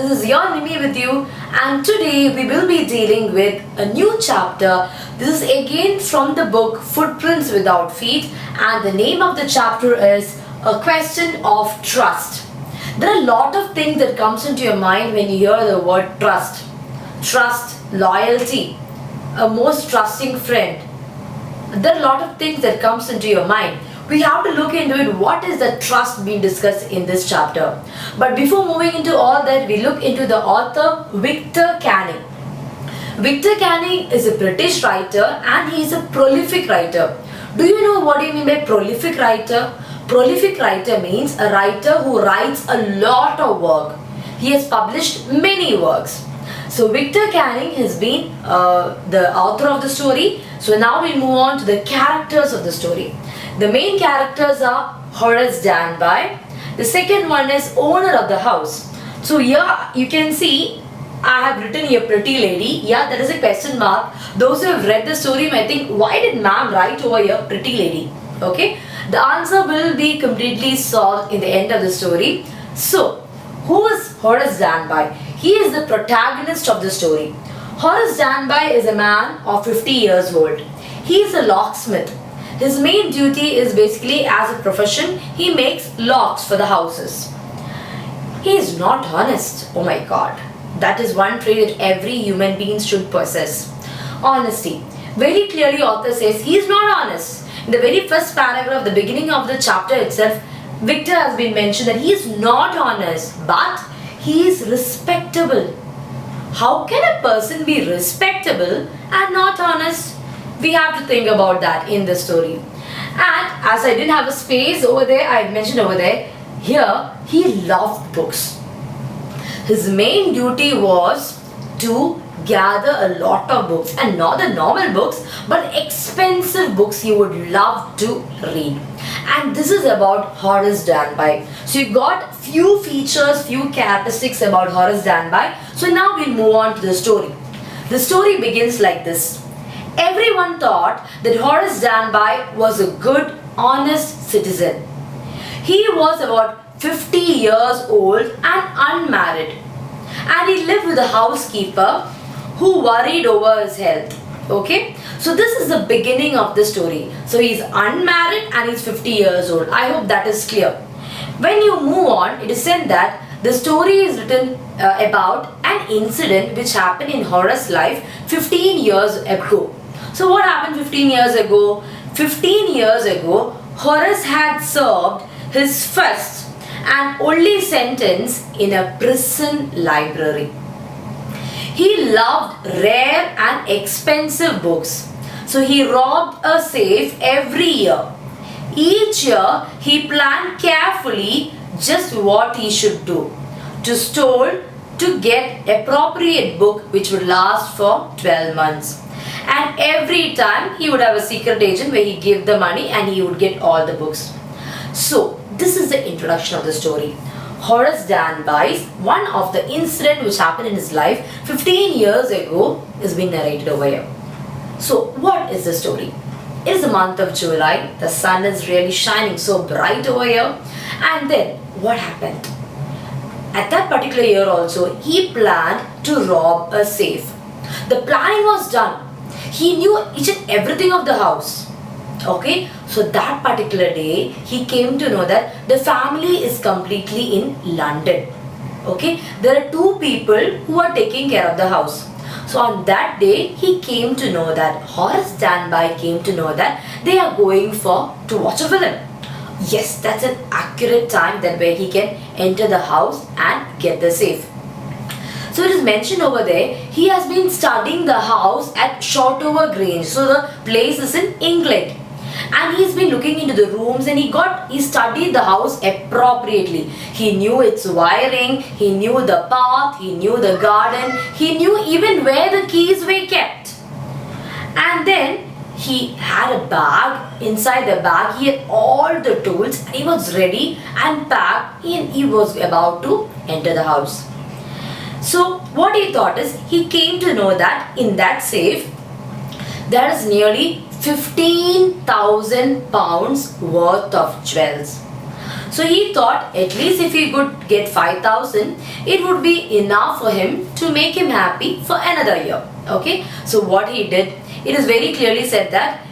this is your Nimmy with you, and today we will be dealing with a new chapter. This is again from the book Footprints Without Feet, and the name of the chapter is A Question of Trust. There are a lot of things that comes into your mind when you hear the word trust. Trust, loyalty, a most trusting friend. There are a lot of things that comes into your mind. We have to look into it. What is the trust being discussed in this chapter? But before moving into all that, we look into the author Victor Canning. Victor Canning is a British writer and he is a prolific writer. Do you know what I mean by prolific writer? Prolific writer means a writer who writes a lot of work. He has published many works. So Victor Canning has been the author of the story. So now we'll move on to the characters of the story. The main characters are Horace Danby. The second one is owner of the house. So here you can see I have written here pretty lady. Yeah, there is a question mark. Those who have read the story might think, why did ma'am write over here pretty lady? Okay, the answer will be completely solved in the end of the story. So, who is Horace Danby? He is the protagonist of the story. Horace Danby is a man of 50 years old. He is a locksmith. His main duty is basically as a profession, he makes locks for the houses. He is not honest. Oh my god. That is one trait that every human being should possess. Honesty. Very clearly author says he is not honest. In the very first paragraph, the beginning of the chapter itself, Victor has been mentioned that he is not honest, but he is respectable. How can a person be respectable and not honest? We have to think about that in the story. And as I didn't have a space over there, I mentioned over there, here he loved books. His main duty was to gather a lot of books, and not the normal books but expensive books he would love to read. And this is about Horace Danby. So you got few features, few characteristics about Horace Danby. So now we'll move on to the story. The story begins like this. Everyone thought that Horace Danby was a good, honest citizen. He was about 50 years old and unmarried, and he lived with a housekeeper who worried over his health. Okay, so this is the beginning of the story. So he's unmarried and he's 50 years old. I hope that is clear. When you move on, it is said that the story is written about an incident which happened in Horace's life 15 years ago. So what happened 15 years ago? 15 years ago, Horace had served his first and only sentence in a prison library. He loved rare and expensive books. So he robbed a safe every year. Each year he planned carefully just what he should do. To steal, to get appropriate book which would last for 12 months. And every time he would have a secret agent where he gave the money and he would get all the books. So this is the introduction of the story. Horace Danby's one of the incident which happened in his life 15 years ago is being narrated over here. So what is the story? It is the month of July. The sun is really shining so bright over here. And then what happened? At that particular year also, he planned to rob a safe. The planning was done. He knew each and everything of the house. Okay, so that particular day he came to know that the family is completely in London. Okay, there are two people who are taking care of the house. So on that day he came to know that Horace Danby came to know that they are going to watch a film. Yes, that's an accurate time that where he can enter the house and get the safe. So it is mentioned over there, he has been studying the house at Shotover Grange. So the place is in England. And he's been looking into the rooms and he studied the house appropriately. He knew its wiring, he knew the path, he knew the garden, he knew even where the keys were kept. And then he had a bag. Inside the bag he had all the tools and he was ready and packed and he was about to enter the house. So what he thought is, he came to know that in that safe there is nearly 15,000 pounds worth of jewels. So he thought at least if he could get 5,000, it would be enough for him to make him happy for another year. Okay, so what he did, it is very clearly said that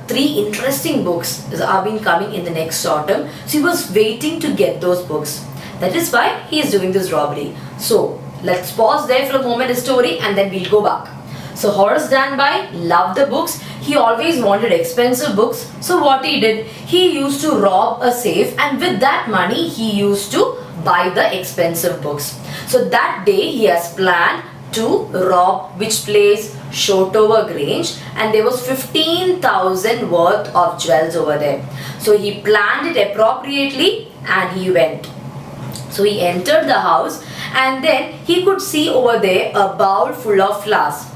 three interesting books are been coming in the next autumn. So he was waiting to get those books. That is why he is doing this robbery. So let's pause there for a moment, the story, and then we'll go back. So Horace Danby loved the books. He always wanted expensive books. So what he did, he used to rob a safe, and with that money he used to buy the expensive books. So that day he has planned to rob which place? Shotover Grange, and there was 15,000 worth of jewels over there. So he planned it appropriately and he went. So he entered the house, and then he could see over there a bowl full of flowers.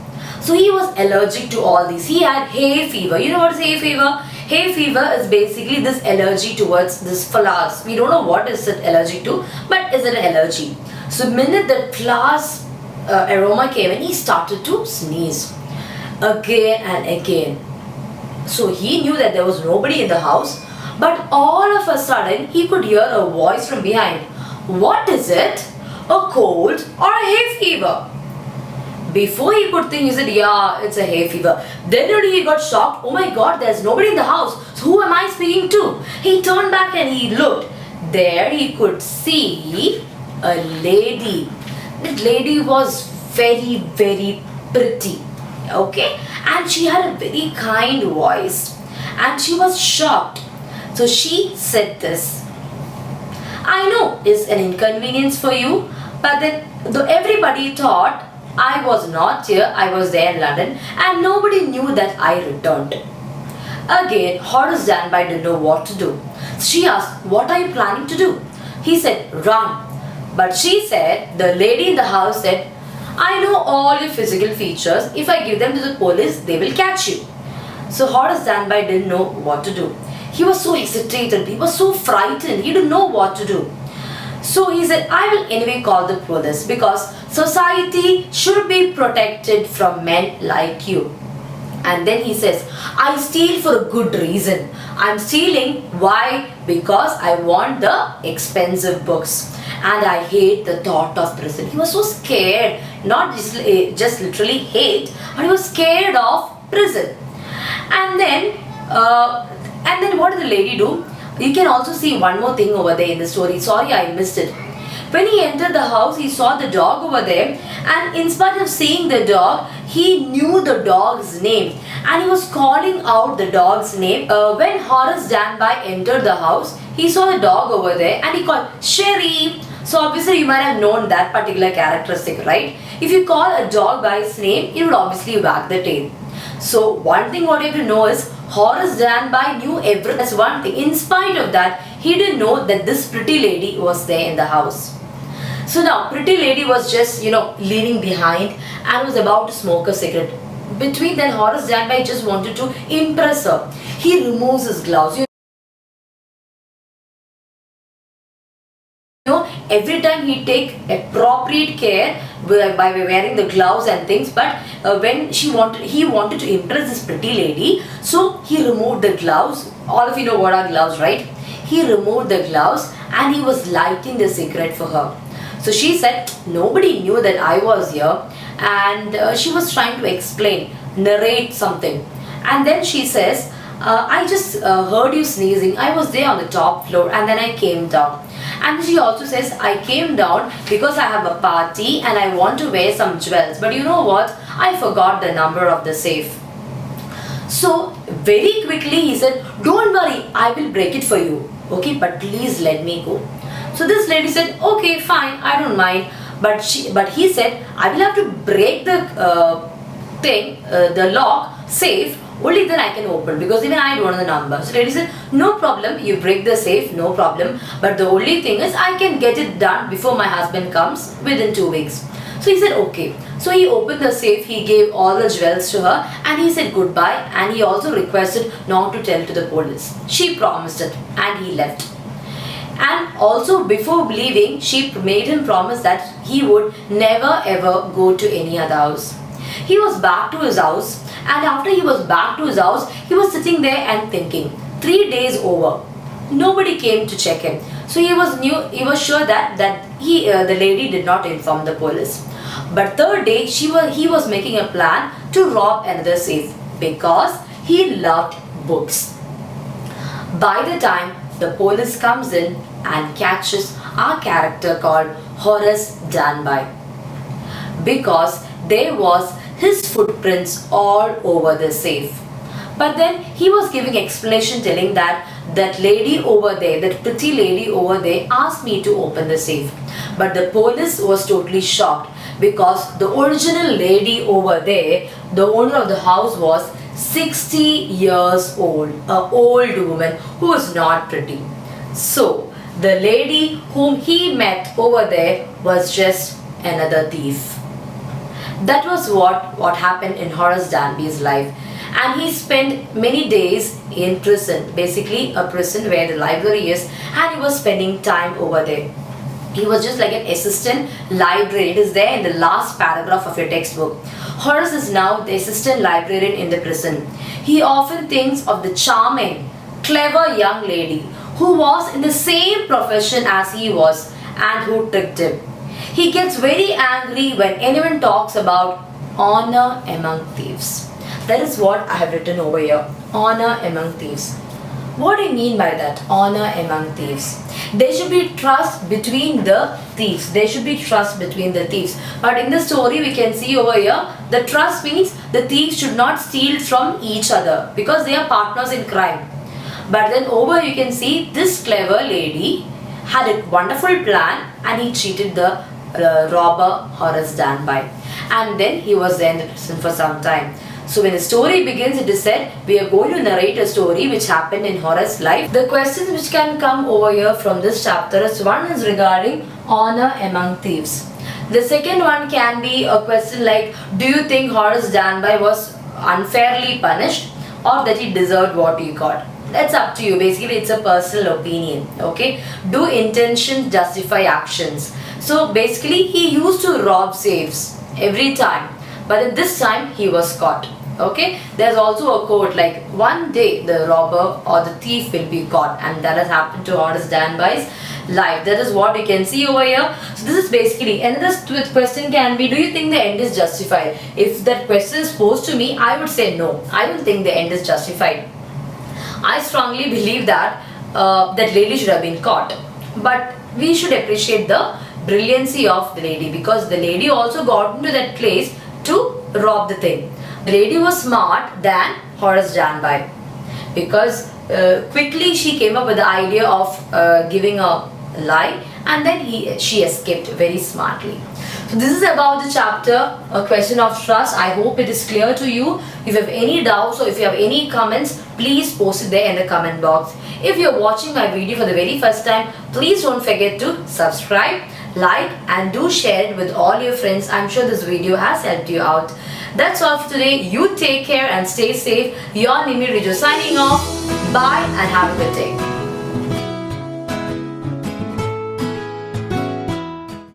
So he was allergic to all these. He had hay fever. You know what is hay fever? Hay fever is basically this allergy towards this flowers. We don't know what is it allergic to, but is it an allergy? So the minute the flowers aroma came in, he started to sneeze again and again. So he knew that there was nobody in the house, but all of a sudden he could hear a voice from behind. What is it? A cold or a hay fever? Before he could think, he said, yeah, it's a hay fever. Then only he got shocked. Oh my God, there's nobody in the house. So who am I speaking to? He turned back and he looked. There he could see a lady. That lady was very, very pretty. Okay? And she had a very kind voice. And she was shocked. So she said this. I know it's an inconvenience for you, but then though everybody thought I was not here, I was there in London, and nobody knew that I returned. Again, Horace Danby didn't know what to do. She asked, what are you planning to do? He said, run. But she said, the lady in the house said, I know all your physical features. If I give them to the police, they will catch you. So Horace Danby didn't know what to do. He was so hesitated. He was so frightened. He didn't know what to do. So he said, I will anyway call the police because society should be protected from men like you. And then he says, I steal for a good reason. I'm stealing. Why? Because I want the expensive books. And I hate the thought of prison. He was so scared. Not just literally hate, but he was scared of prison. And then what did the lady do? You can also see one more thing over there in the story. Sorry, I missed it. When he entered the house, he saw the dog over there, and in spite of seeing the dog, he knew the dog's name, and he was calling out the dog's name. When Horace Danby entered the house, he saw the dog over there and he called Sherry. So obviously you might have known that particular characteristic, right? If you call a dog by its name, it will obviously wag the tail. So one thing what you have to know is Horace Danby knew everything. That's one thing. In spite of that, he didn't know that this pretty lady was there in the house. So now, pretty lady was just, leaning behind and was about to smoke a cigarette. Between then, Horace Danby just wanted to impress her. He removes his gloves. Every time he take appropriate care by wearing the gloves and things, but when he wanted to impress this pretty lady, so he removed the gloves. All of you know what are gloves, right? He removed the gloves and he was lighting the cigarette for her. So she said, nobody knew that I was here, and she was trying to explain, narrate something. And then she says, I just heard you sneezing. I was there on the top floor and then I came down. And she also says, I came down because I have a party and I want to wear some jewels. But you know what? I forgot the number of the safe. So very quickly he said, don't worry, I will break it for you. Okay, but please let me go. So this lady said, okay, fine, I don't mind. But he said, I will have to break the the lock, safe, only then I can open, because even I don't know the number. So lady said, no problem, you break the safe, no problem. But the only thing is I can get it done before my husband comes within 2 weeks. So he said, okay. So he opened the safe, he gave all the jewels to her and he said goodbye, and he also requested not to tell to the police. She promised it and he left. And also before leaving, she made him promise that he would never ever go to any other house. He was back to his house, and after he was back to his house, he was sitting there and thinking, 3 days over. nobody came to check him. So he was sure that the lady did not inform the police. But third day, he was making a plan to rob another safe because he loved books. By the time the police comes in and catches our character called Horace Danby, because there was his footprints all over the safe. But then he was giving explanation telling that lady over there, that pretty lady over there asked me to open the safe. But the police was totally shocked because the original lady over there, the owner of the house, was 60 years old, an old woman who was not pretty. So the lady whom he met over there was just another thief. That was what happened in Horace Danby's life. And he spent many days in prison, basically a prison where the library is, and he was spending time over there. He was just like an assistant librarian. It is there in the last paragraph of your textbook. Horace is now the assistant librarian in the prison. He often thinks of the charming, clever young lady who was in the same profession as he was and who tricked him. He gets very angry when anyone talks about honor among thieves. That is what I have written over here. Honor among thieves. What do you mean by that? Honor among thieves. There should be trust between the thieves. There should be trust between the thieves. But in the story we can see over here, the trust means the thieves should not steal from each other because they are partners in crime. But then over you can see this clever lady had a wonderful plan and he cheated the robber Horace Danby. And then he was there in the prison for some time. So when the story begins, it is said we are going to narrate a story which happened in Horace's life. The questions which can come over here from this chapter is, one is regarding honor among thieves. The second one can be a question like, do you think Horace Danby was unfairly punished or that he deserved what he got? That's up to you. Basically, it's a personal opinion. Okay. Do intentions justify actions? So basically, he used to rob safes every time. But at this time, he was caught. Okay. There's also a quote like, one day the robber or the thief will be caught. And that has happened to Horace Danby's life. That is what we can see over here. So this is basically, another question can be, do you think the end is justified? If that question is posed to me, I would say no. I don't think the end is justified. I strongly believe that that lady should have been caught. But we should appreciate the brilliancy of the lady, because the lady also got into that place to rob the thing. The lady was smart than Horace Danby, because quickly she came up with the idea of giving a lie, and then she escaped very smartly. So this is about the chapter, a question of trust. I hope it is clear to you. If you have any doubts or if you have any comments, please post it there in the comment box. If you are watching my video for the very first time, please don't forget to subscribe, like, and do share it with all your friends. I'm sure this video has helped you out. That's all for today. You take care and stay safe. Your Nimmy, Rijo signing off. Bye and have a good day.